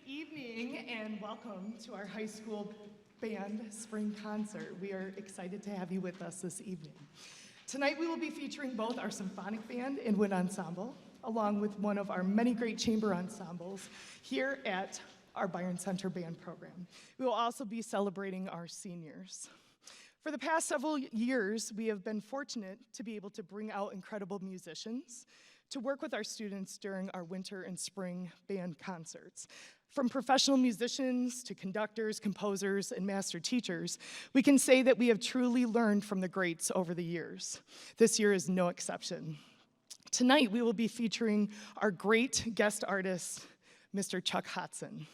evening and welcome to our high school band spring concert. We are excited to have you with us this evening. Tonight we will be featuring both our symphonic band and wind ensemble, along with one of our many great chamber ensembles here at our Byron Center band program. We will also be celebrating our seniors. For the past several years, we have been fortunate to be able to bring out incredible musicians to work with our students during our winter and spring band concerts. From professional musicians to conductors, composers, and master teachers, we can say that we have truly learned from the greats over the years. This year is no exception. Tonight, we will be featuring our great guest artist, Mr. Chuck Hodson.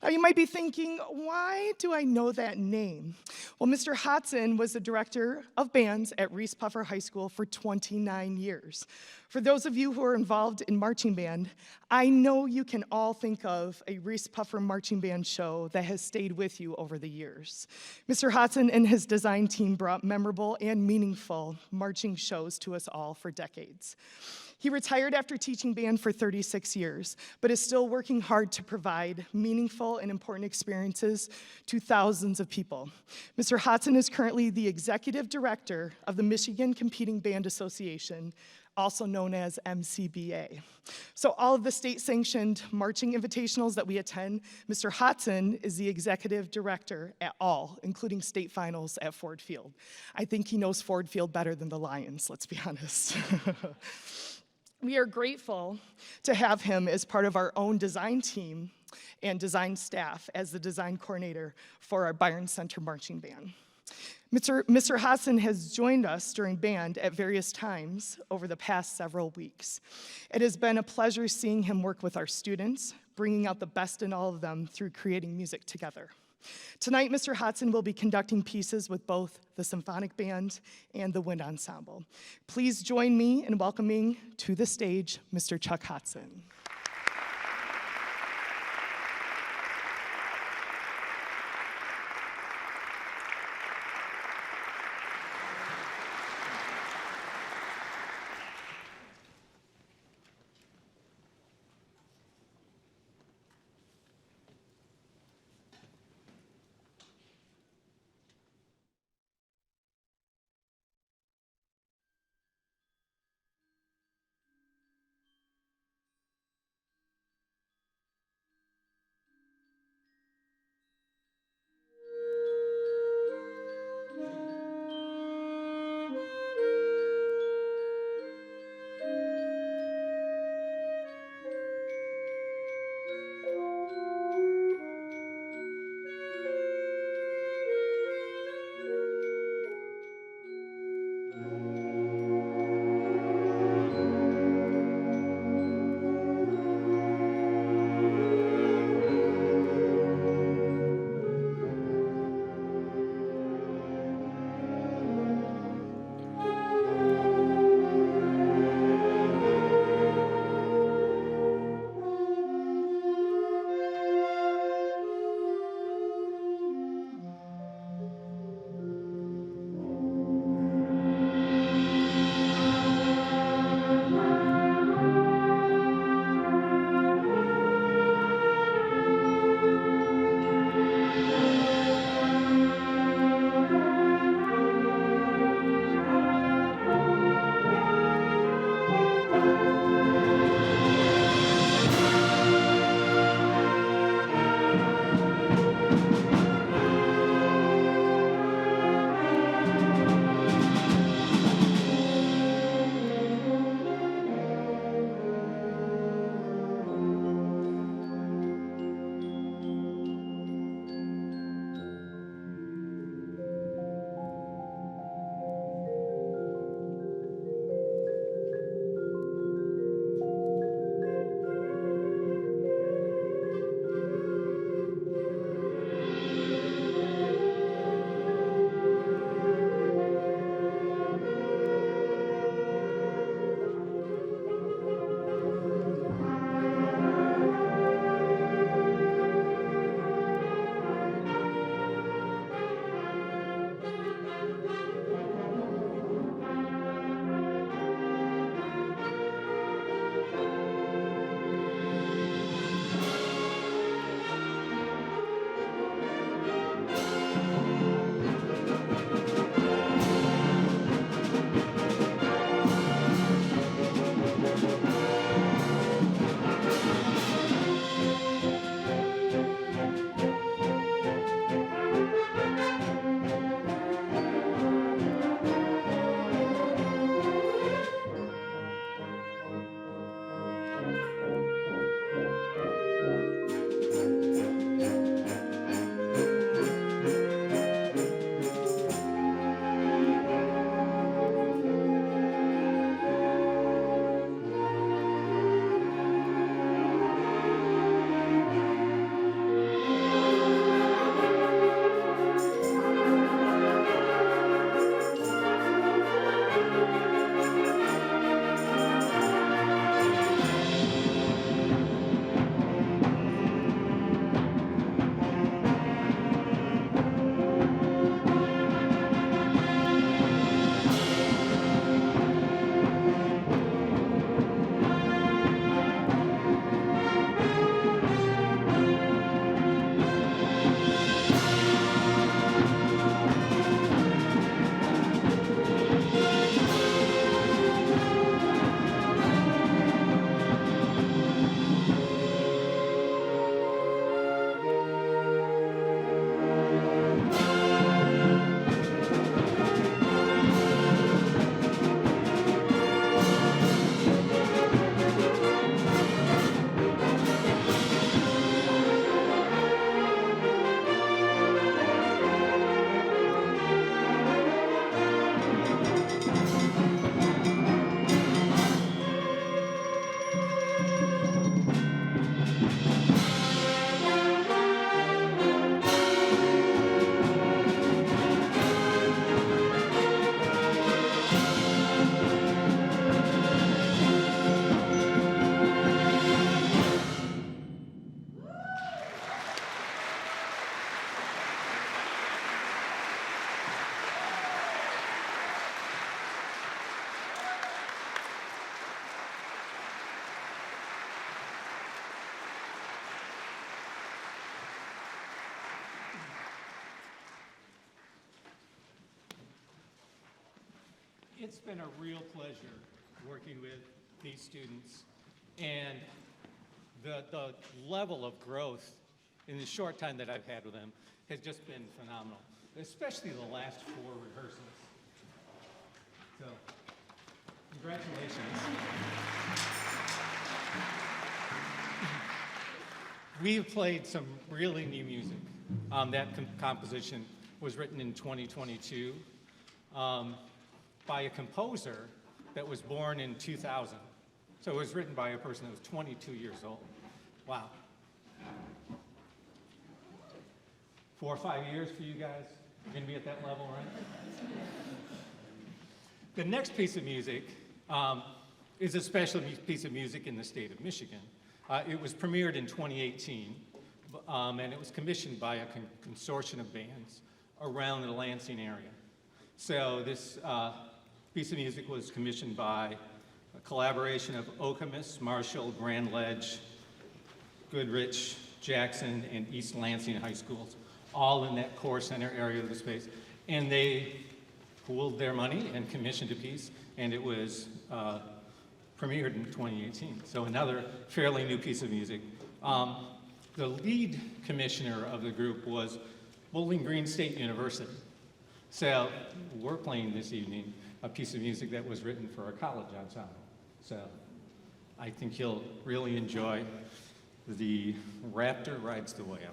Now, you might be thinking, why do I know that name? Well, Mr. Hodson was the director of bands at Reese Puffer High School for 29 years. For those of you who are involved in marching band, I know you can all think of a Reese Puffer marching band show that has stayed with you over the years. Mr. Hodson and his design team brought memorable and meaningful marching shows to us all for decades. He retired after teaching band for 36 years, but is still working hard to provide meaningful and important experiences to thousands of people. Mr. Hodson is currently the executive director of the Michigan Competing Band Association, also known as MCBA. So all of the state-sanctioned marching invitationals that we attend, Mr. Hodson is the executive director at all, including state finals at Ford Field. I think he knows Ford Field better than the Lions, let's be honest. We are grateful to have him as part of our own design team and design staff as the design coordinator for our Byron Center Marching Band. Mr. Hodson has joined us during band at various times over the past several weeks. It has been a pleasure seeing him work with our students, bringing out the best in all of them through creating music together. Tonight, Mr. Hodson will be conducting pieces with both the symphonic band and the wind ensemble. Please join me in welcoming to the stage Mr. Chuck Hodson. It's been a real pleasure working with these students, and the level of growth in the short time that I've had with them has just been phenomenal, especially the last 4 rehearsals. So, congratulations. We've played some really new music. That composition was written in 2022 by a composer that was born in 2000. So it was written by a person that was 22 years old. Wow. 4 or 5 years for you guys? You're going to be at that level, right? The next piece of music is a special piece of music in the state of Michigan. It was premiered in 2018, and it was commissioned by a consortium of bands around the Lansing area. So this piece of music was commissioned by a collaboration of Okemos, Marshall, Grand Ledge, Goodrich, Jackson, and East Lansing high schools, all in that core center area of the space. And they pooled their money and commissioned a piece, and it was premiered in 2018. So another fairly new piece of music. The lead commissioner of the group was Bowling Green State University. So we're playing this evening a piece of music that was written for a college ensemble. So I think you'll really enjoy The Raptor Rides the Whale.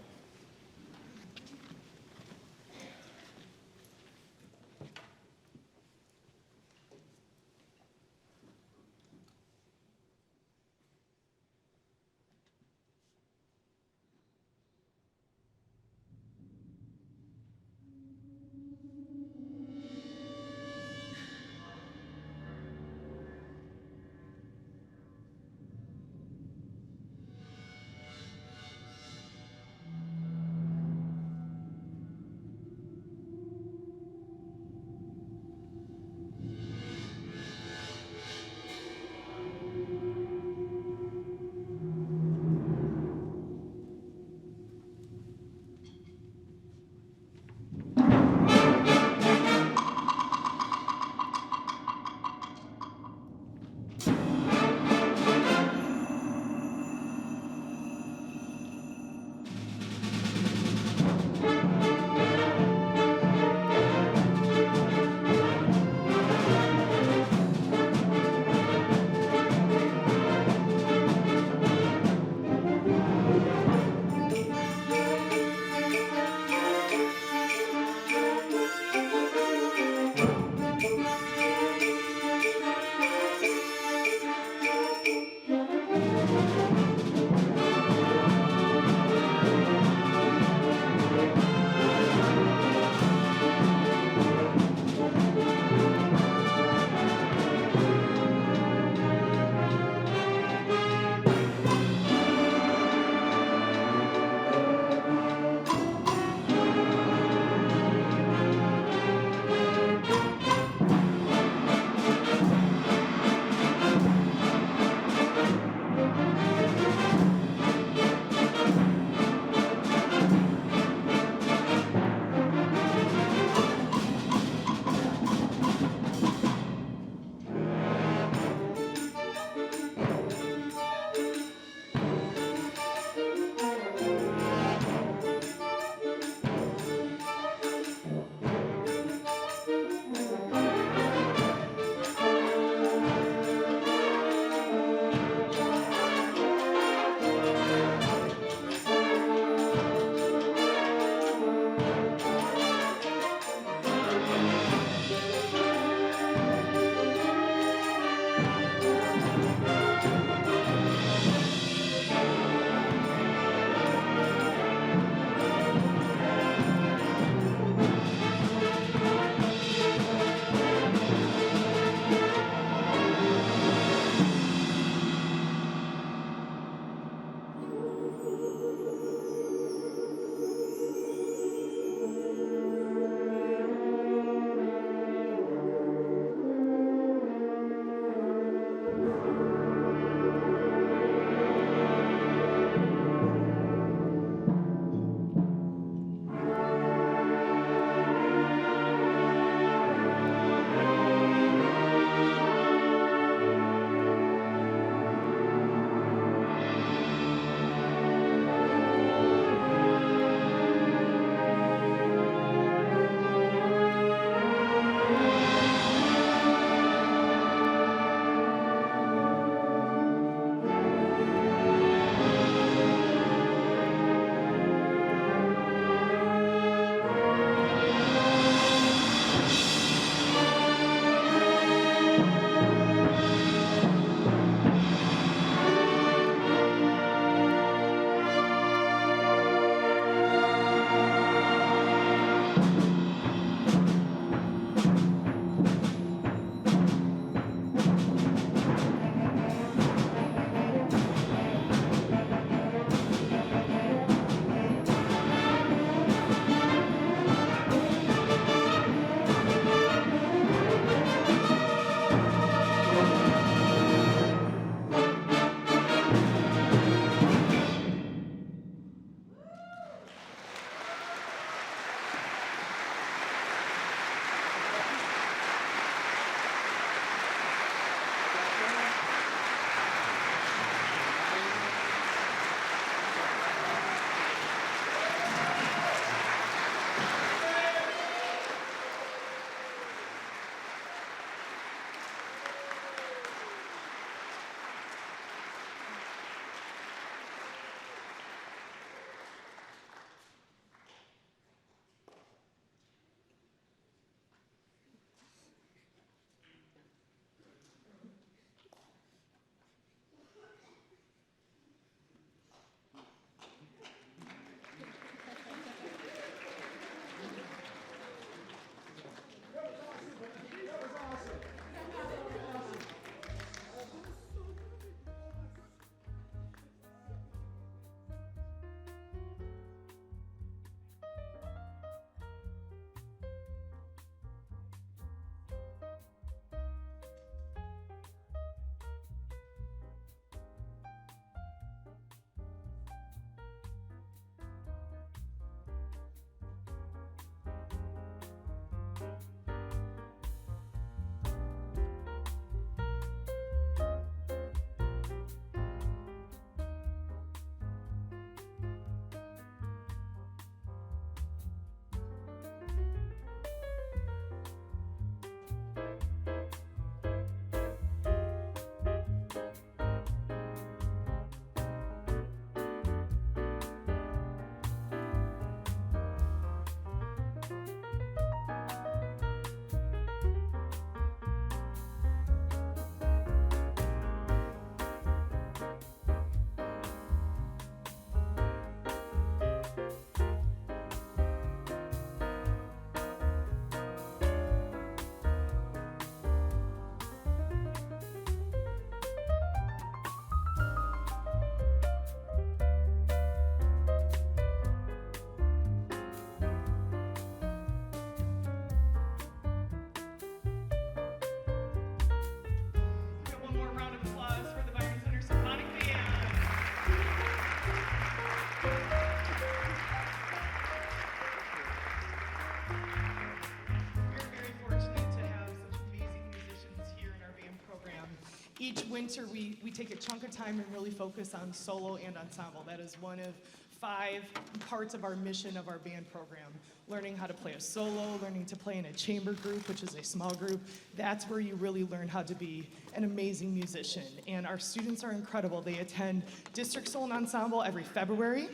Each winter, we take a chunk of time and really focus on solo and ensemble. That is one of 5 parts of our mission of our band program. Learning how to play a solo, learning to play in a chamber group, which is a small group. That's where you really learn how to be an amazing musician. And our students are incredible. They attend District Solo and Ensemble every February.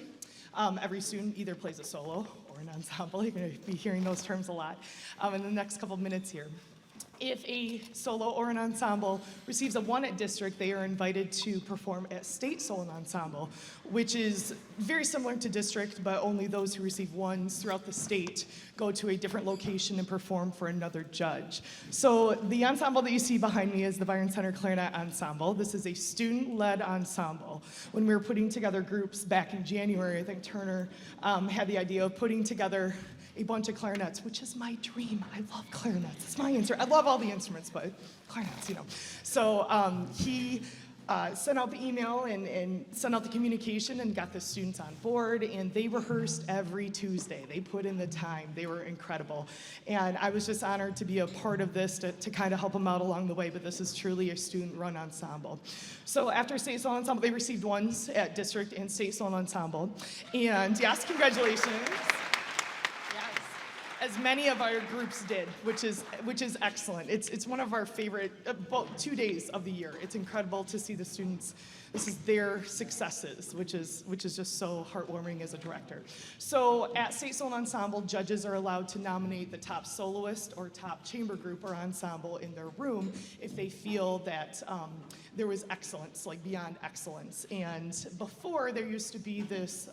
Every student either plays a solo or an ensemble. You're going to be hearing those terms a lot in the next couple of minutes here. If a solo or an ensemble receives a 1 at district, they are invited to perform at state solo and ensemble, which is very similar to district, but only those who receive 1s throughout the state go to a different location and perform for another judge. So the ensemble that you see behind me is the Byron Center Clarinet Ensemble. This is a student-led ensemble. When we were putting together groups back in January, I think Turner had the idea of putting together a bunch of clarinets, which is my dream. I love clarinets. It's my instrument. I love all the instruments, but clarinets, you know. So he sent out the email and sent out the communication and got the students on board, and they rehearsed every Tuesday. They put in the time. They were incredible. And I was just honored to be a part of this to kind of help them out along the way, but this is truly a student-run ensemble. So after State Solo Ensemble, they received 1s at district and State Solo Ensemble. And yes, congratulations. As many of our groups did, which is excellent. It's one of our favorite 2 days of the year. It's incredible to see the students. This is their successes, which is just so heartwarming as a director. So at State Solo Ensemble, judges are allowed to nominate the top soloist or top chamber group or ensemble in their room if they feel that there was excellence, like beyond excellence. And before, there used to be this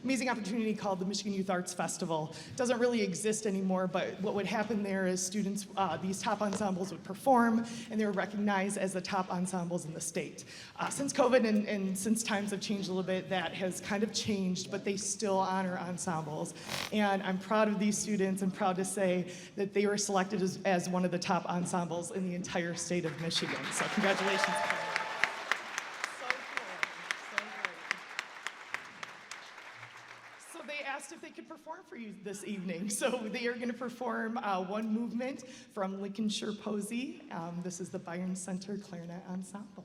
amazing opportunity called the Michigan Youth Arts Festival. It doesn't really exist anymore, but what would happen there is students, these top ensembles would perform, and they were recognized as the top ensembles in the state. Since COVID and since times have changed a little bit, that has kind of changed, but they still honor ensembles. And I'm proud of these students and proud to say that they were selected as one of the top ensembles in the entire state of Michigan. So congratulations. So cool. So great. So they asked if they could perform for you this evening. So they are going to perform one movement from Lincolnshire Posey. This is the Byron Center Clarinet Ensemble.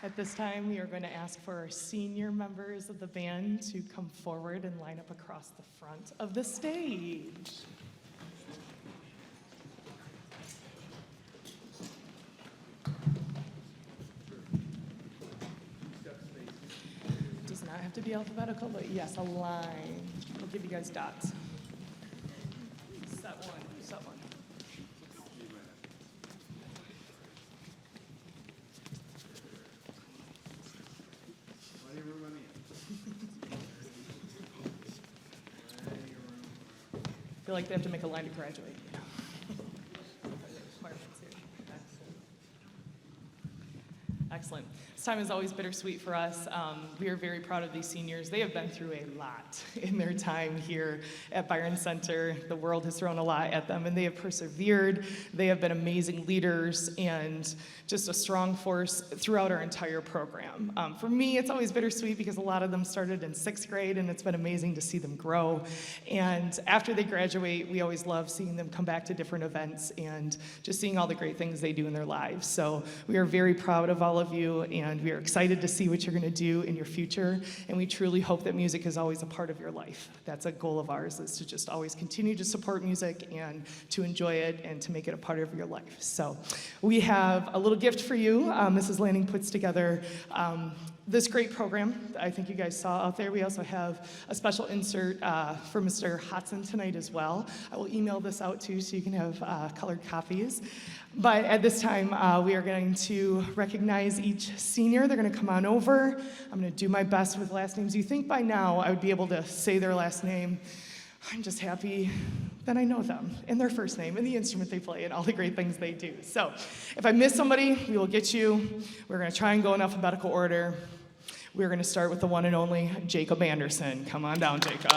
At this time, we are going to ask for our senior members of the band to come forward and line up across the front of the stage. Does not have to be alphabetical, but yes, a line. We'll give you guys dots. Set one, set one. I feel like they have to make a line to graduate. Excellent. This time is always bittersweet for us. We are very proud of these seniors. They have been through a lot in their time here at Byron Center. The world has thrown a lot at them, and they have persevered. They have been amazing leaders and just a strong force throughout our entire program. For me, it's always bittersweet because a lot of them started in 6th grade, and it's been amazing to see them grow. And after they graduate, we always love seeing them come back to different events and just seeing all the great things they do in their lives. So we are very proud of all of you, and we are excited to see what you're going to do in your future. And we truly hope that music is always a part of your life. That's a goal of ours, is to just always continue to support music and to enjoy it and to make it a part of your life. So we have a little gift for you. Mrs. Lanning puts together this great program that I think you guys saw out there. We also have a special insert for Mr. Hodson tonight as well. I will email this out to you so you can have colored copies. But at this time, we are going to recognize each senior. They're going to come on over. I'm going to do my best with last names. You think by now I would be able to say their last name. I'm just happy that I know them and their first name and the instrument they play and all the great things they do. So if I miss somebody, we will get you. We're going to try and go in alphabetical order. We're going to start with the one and only Jacob Anderson. Come on down, Jacob.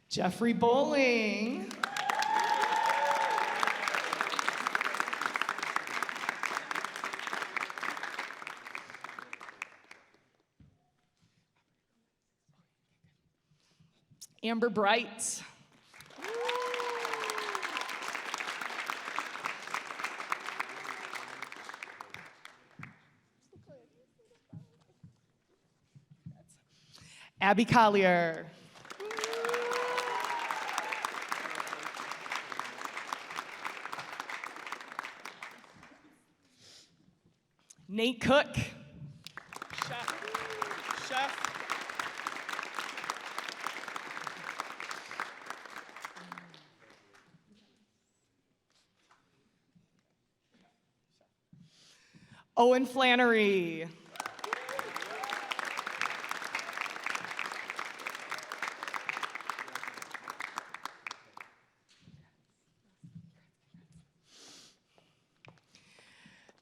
Jeffrey Bowling. Amber Bright. Abby Collier. Nate Cook. Chef. Owen Flannery.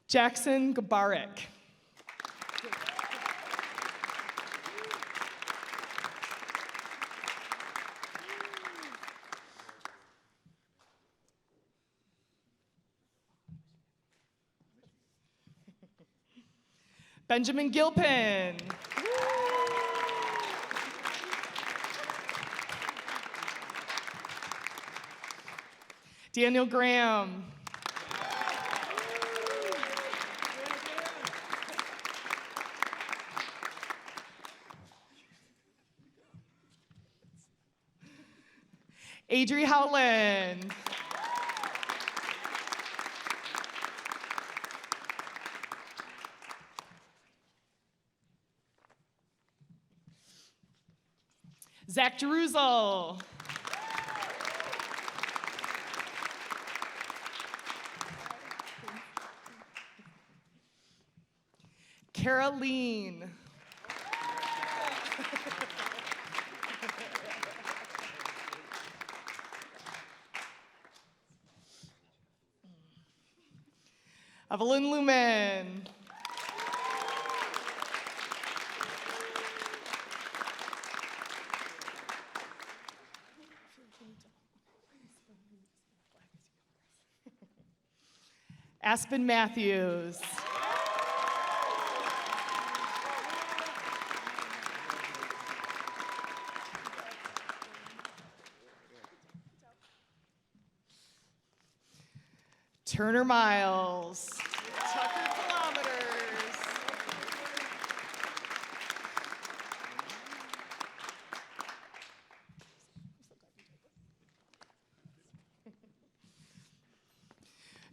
Jackson Gabarek. Benjamin Gilpin. Daniel Graham. Adri Howland. Zach Jeruzel. Caroline. Evelyn Lumen. Aspen Matthews. Turner Miles. Tucker Kilometers.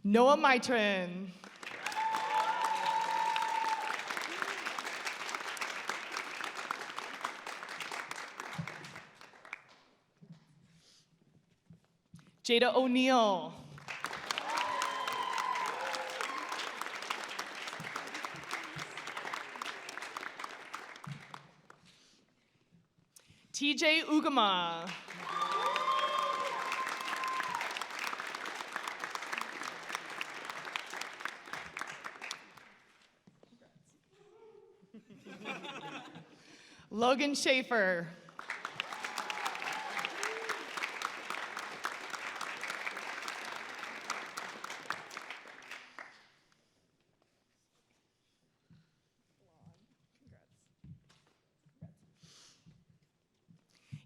Noah Mitron. Jada O'Neill. TJ Ugama. Logan Schaefer.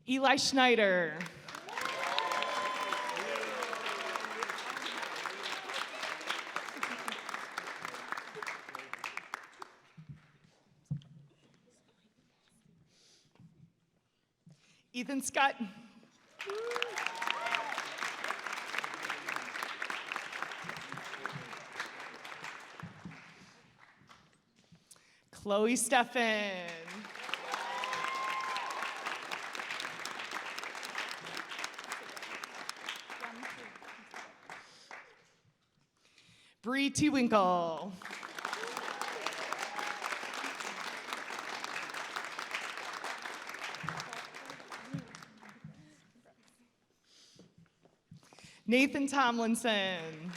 Eli Schneider. Ethan Scott. Chloe Steffen. Bree Tewinkle. Nathan Tomlinson.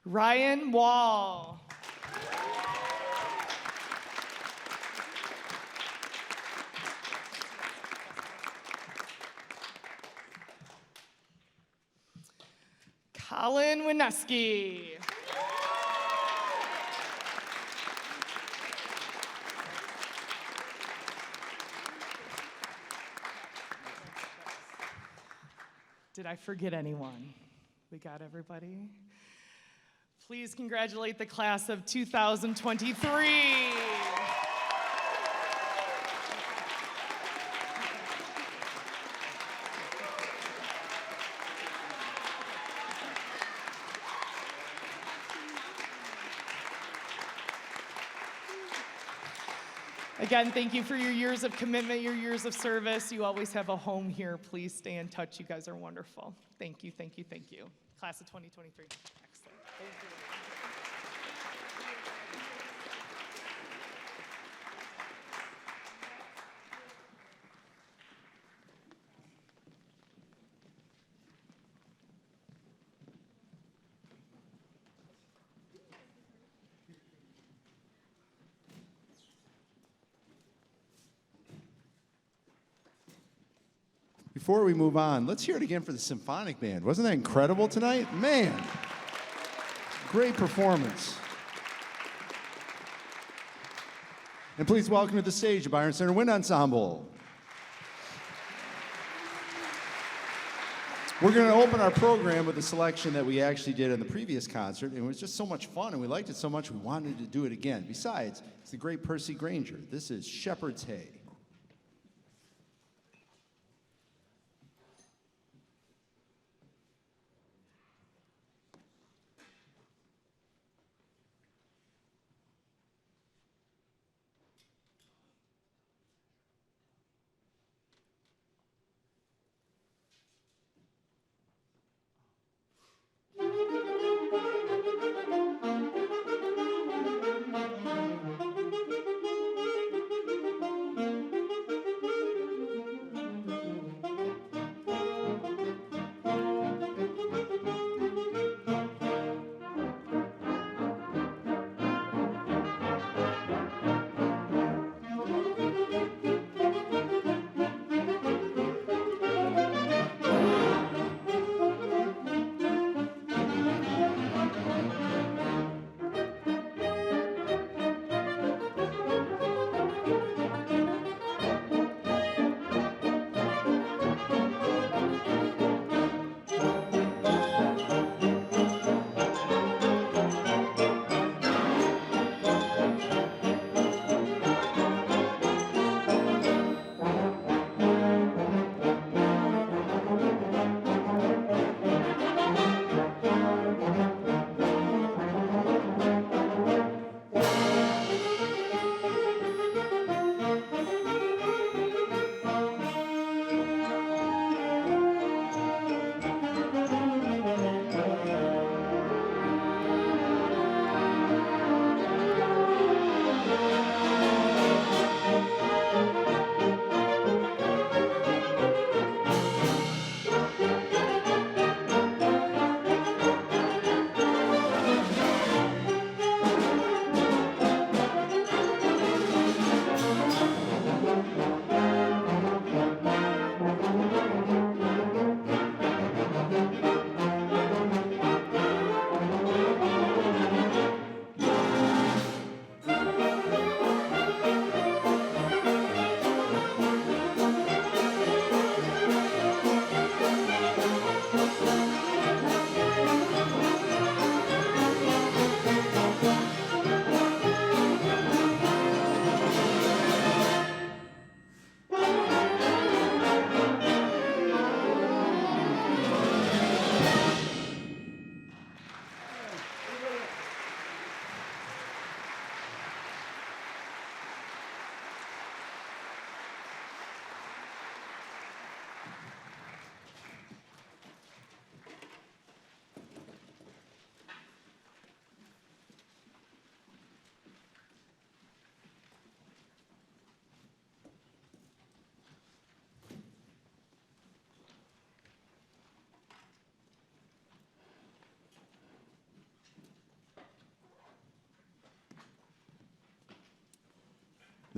Ryan Wall. Colin Wineski. Did I forget anyone? We got everybody? Please congratulate the class of 2023. Again, thank you for your years of commitment, your years of service. You always have a home here. Please stay in touch. You guys are wonderful. Thank you, thank you, thank you. Class of 2023. Excellent. Thank you. Before we move on, let's hear it again for the symphonic band. Wasn't that incredible tonight? Man, great performance. And please welcome to the stage the Byron Center Wind Ensemble. We're going to open our program with a selection that we actually did in the previous concert, and it was just so much fun, and we liked it so much we wanted to do it again. Besides, it's the great Percy Granger. This is Shepherd's Hay.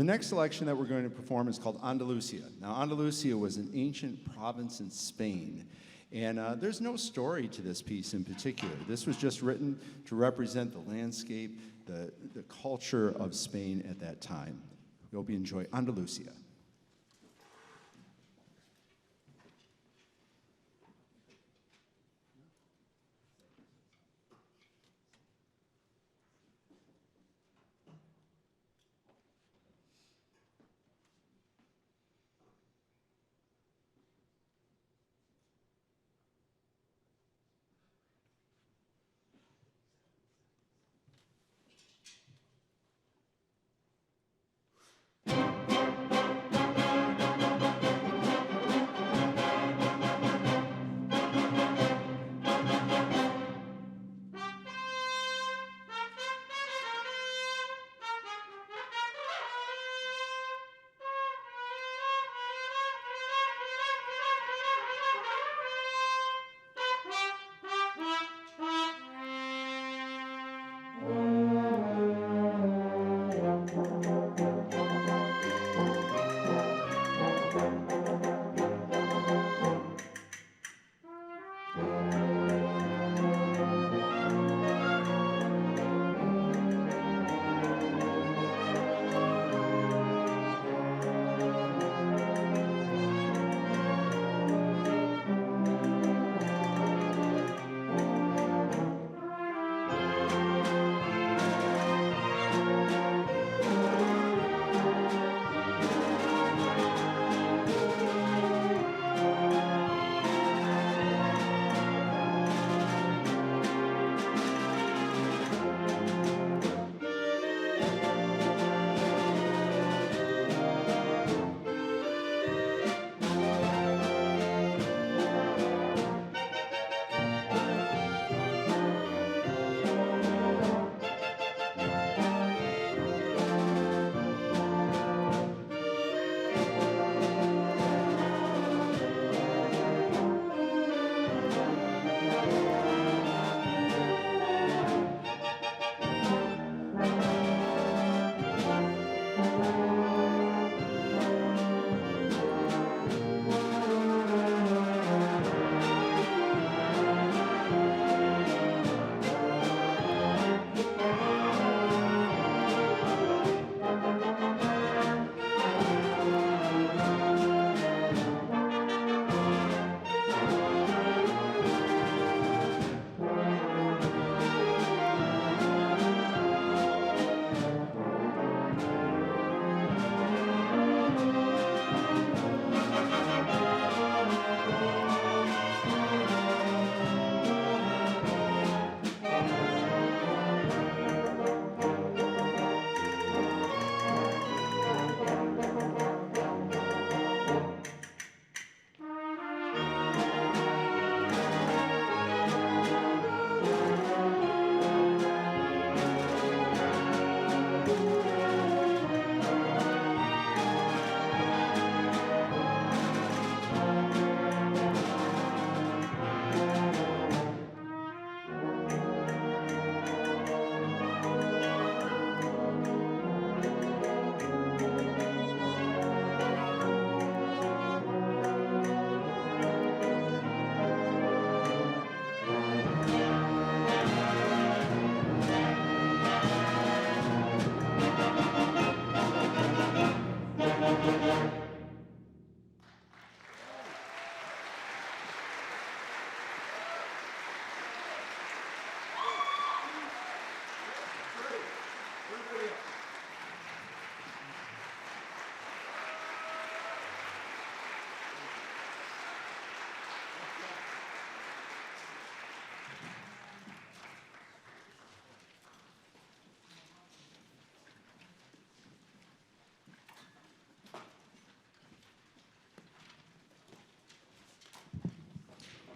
The next selection that we're going to perform is called Andalusia. Now, Andalusia was an ancient province in Spain, and there's no story to this piece in particular. This was just written to represent the landscape, the culture of Spain at that time. We hope you enjoy Andalusia.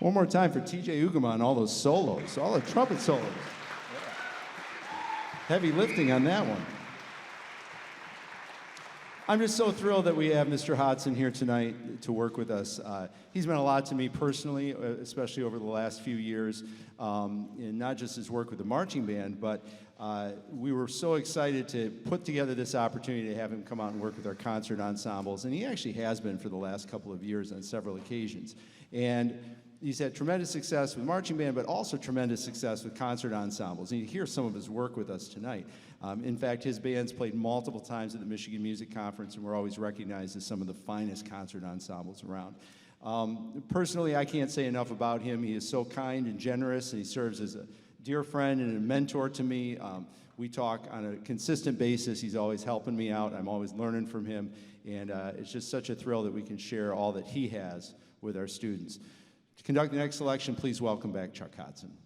One more time for TJ Ugama and all those solos, all the trumpet solos. Heavy lifting on that one. I'm just so thrilled that we have Mr. Hodson here tonight to work with us. He's meant a lot to me personally, especially over the last few years, and not just his work with the marching band, but we were so excited to put together this opportunity to have him come out and work with our concert ensembles, and he actually has been for the last couple of years on several occasions. And he's had tremendous success with marching band, but also tremendous success with concert ensembles. And you hear some of his work with us tonight. In fact, his band's played multiple times at the Michigan Music Conference, and we're always recognized as some of the finest concert ensembles around. Personally, I can't say enough about him. He is so kind and generous, and he serves as a dear friend and a mentor to me. We talk on a consistent basis. He's always helping me out. I'm always learning from him, and it's just such a thrill that we can share all that he has with our students. To conduct the next selection, please welcome back Chuck Hodson.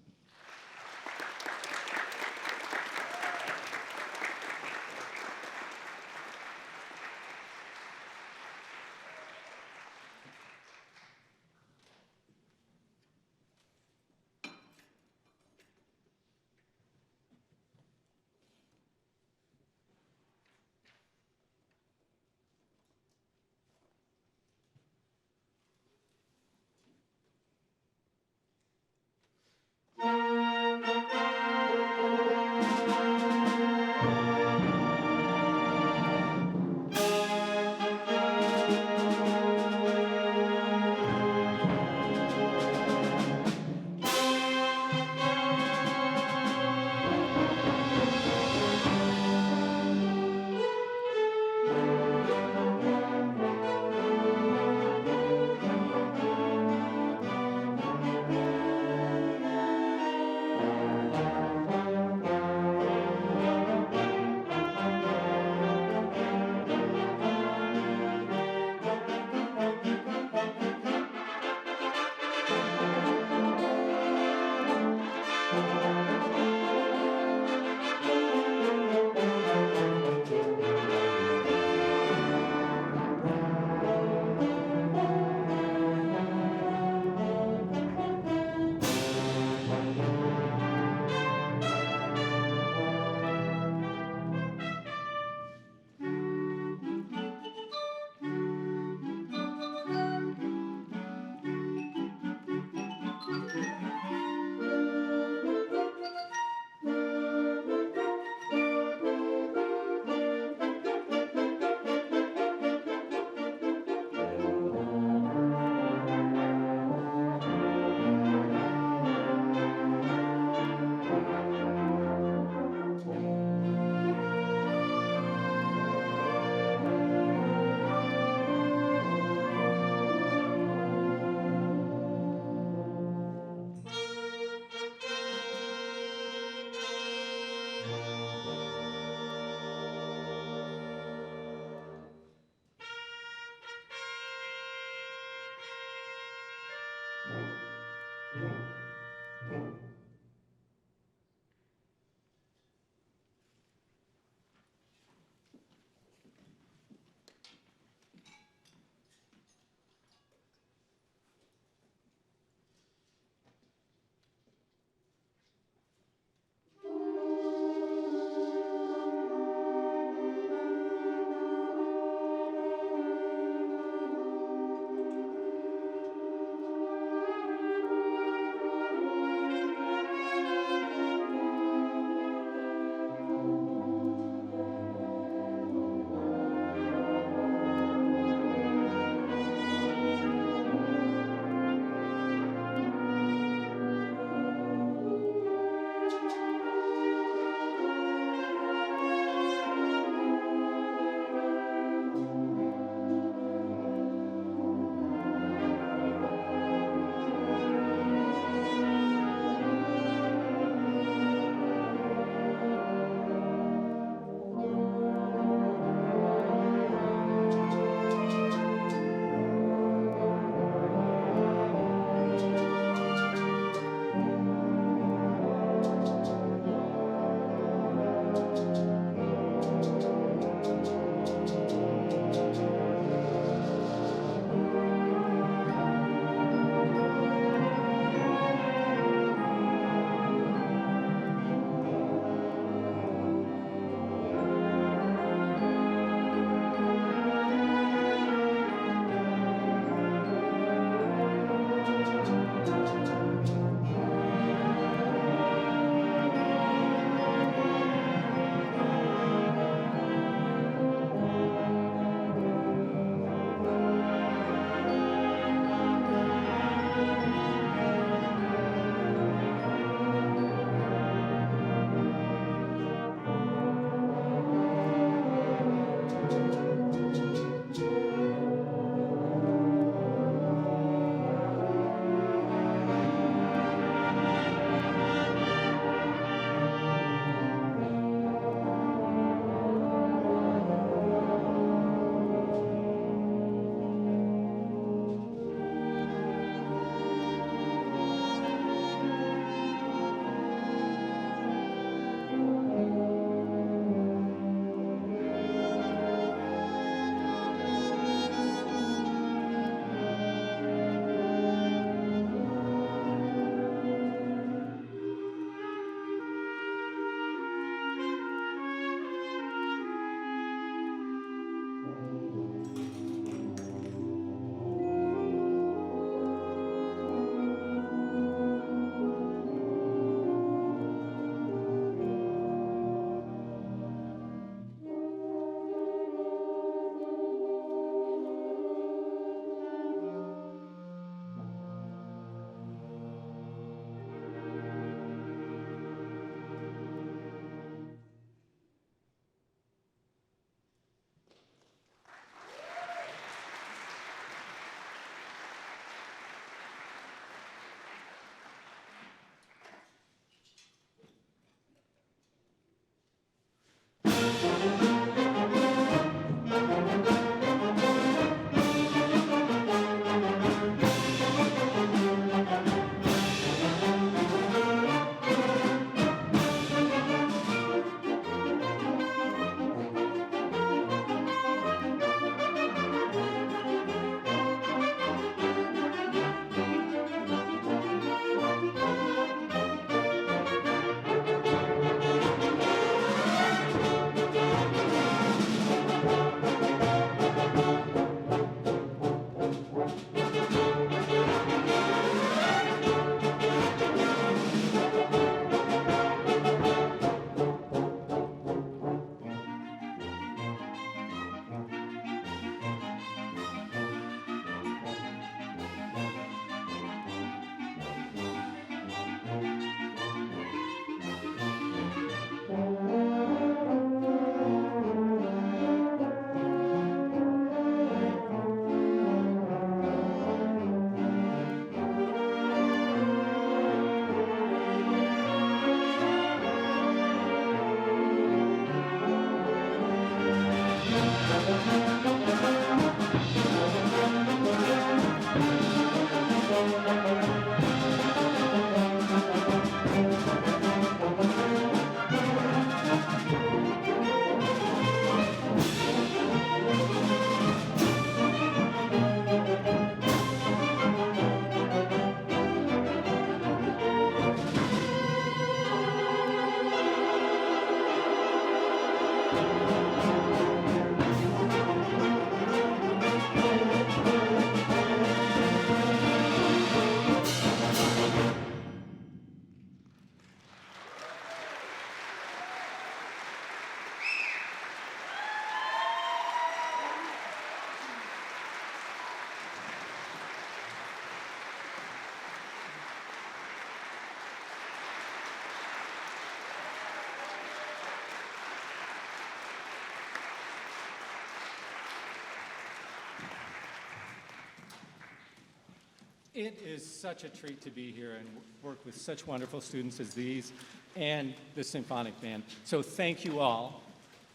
It is such a treat to be here and work with such wonderful students as these and the symphonic band. So thank you all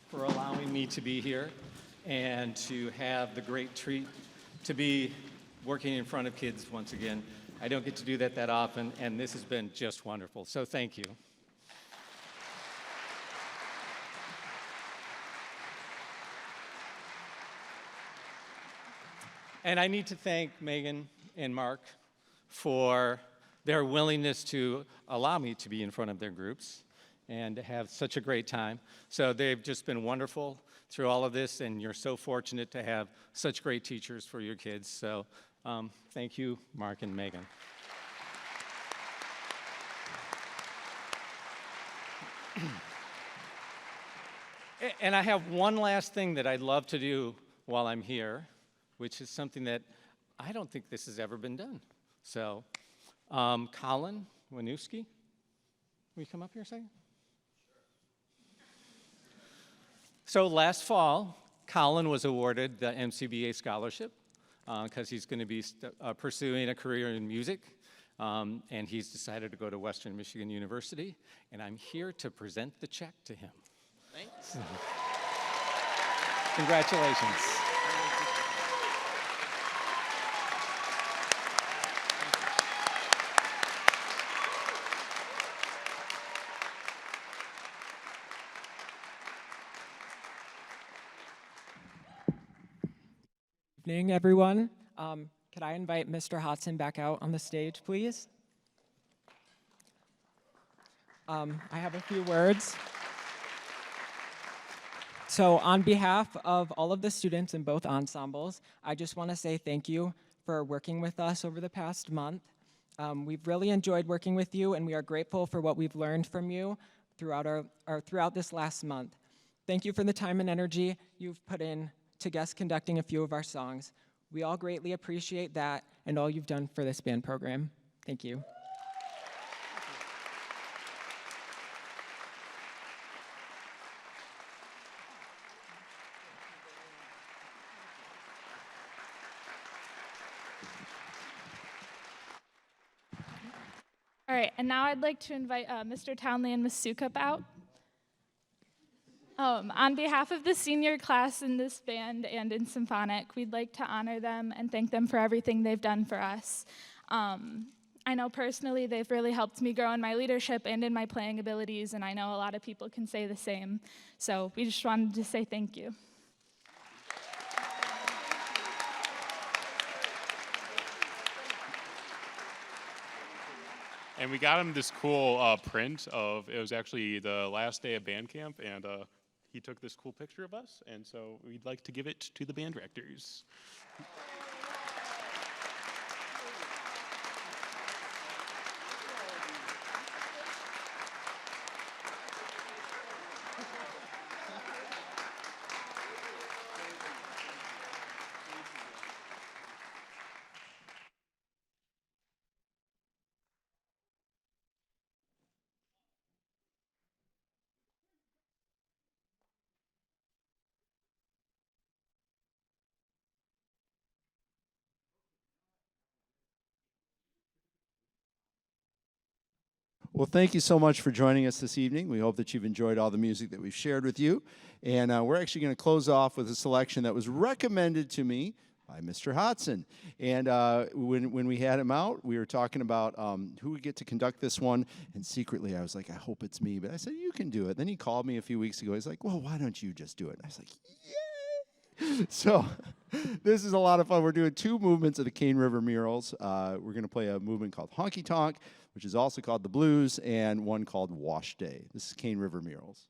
for allowing me to be here and to have the great treat to be working in front of kids once again. I don't get to do that often, and this has been just wonderful. So thank you. And I need to thank Megan and Mark for their willingness to allow me to be in front of their groups and to have such a great time. So they've just been wonderful through all of this, and you're so fortunate to have such great teachers for your kids. So thank you, Mark and Megan. And I have one last thing that I'd love to do while I'm here, which is something that I don't think this has ever been done. So, Colin Winewski, will you come up here a second? So last fall, Colin was awarded the MCBA scholarship because he's going to be pursuing a career in music, and he's decided to go to Western Michigan University, and I'm here to present the check to him. Thanks. Congratulations. Evening, everyone. Could I invite Mr. Hodson back out on the stage, please? I have a few words. So on behalf of all of the students in both ensembles, I just want to say thank you for working with us over the past month. We've really enjoyed working with you, and we are grateful for what we've learned from you throughout this last month. Thank you for the time and energy you've put in to guest conducting a few of our songs. We all greatly appreciate that and all you've done for this band program. Thank you. All right, and now I'd like to invite Mr. Townley and Ms. Sukup out. On behalf of the senior class in this band and in symphonic, we'd like to honor them and thank them for everything they've done for us. I know personally they've really helped me grow in my leadership and in my playing abilities, and I know a lot of people can say the same. So we just wanted to say thank you. And we got him this cool print of, it was actually the last day of band camp, and he took this cool picture of us, and so we'd like to give it to the band directors. Well, thank you so much for joining us this evening. We hope that you've enjoyed all the music that we've shared with you. And we're actually going to close off with a selection that was recommended to me by Mr. Hodson. And when we had him out, we were talking about who would get to conduct this one. And secretly, I was like, I hope it's me. But I said, you can do it. Then he called me a few weeks ago. He's like, well, why don't you just do it? And I was like, yay! So this is a lot of fun. We're doing two movements of the Cane River Murals. We're going to play a movement called Honky Tonk, which is also called the Blues, and one called Wash Day. This is Cane River Murals.